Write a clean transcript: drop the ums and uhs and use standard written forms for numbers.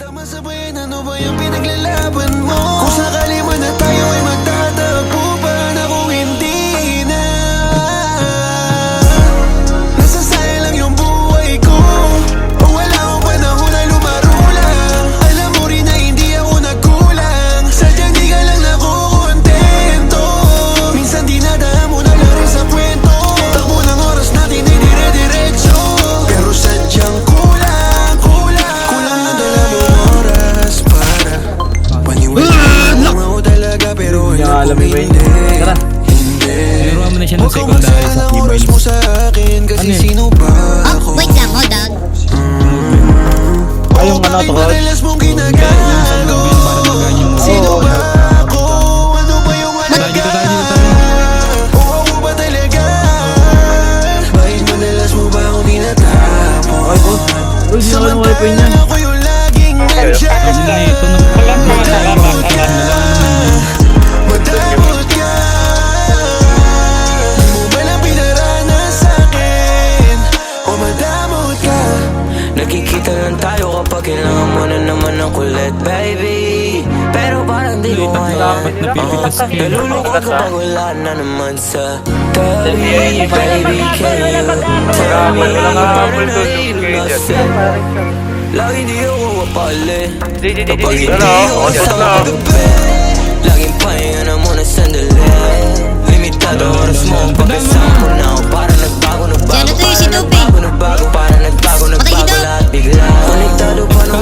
Tama sa bayan, ano ba yung pinaglalaban mo? Kung sakali man na tayo ay magtatagpo, paano kung hindi na? Nasasayang lang yung buhay ko, o wala akong panahon na lumaro lang. Alam mo rin na hindi ako nagkulang, sadyang di ka lang nakukontento. Minsan dinadaan mo na lang rin sa kwento, takbo ng oras natin ay dire-diretso. Pero sadyang kulang na dala mo oras para paniwala mo ako talaga, pero alam ko hindi. Biruan mo na siya ng secondary sa Ang oras mo sa akin kasi sino ba ako? Wait lang, hold on. Ay, yung ano to, Rod? Madalas mong ginagago. Sino ba ako? Ano ba yung alaga? O ako ba talaga? Bakit madalas mo ba akong tinatapon? Uy, sino yung wifi niya? Samantala ako yung laging nandyan. Madamot ka. Madamot ka. Di mo ba lang pinaranas sa'kin? O madamot ka. Nagkikita lang tayo kapag kailangan mo na naman ng kulit, baby. Pero parang di ko kaya. Nalulungkot kapag wala na naman sa tabi. Baby, can you tell me paano nailunasin? Lagi di ako mapali kapag hindi ako sa gabi. Laging pahinga na muna sandali. Limitado oras mo pagkasama mo na ako. Para nagbago, Yan na to yung si Dupe. nagbago, para nagbago Patay si Dub. lahat bigla. Konektado pa ng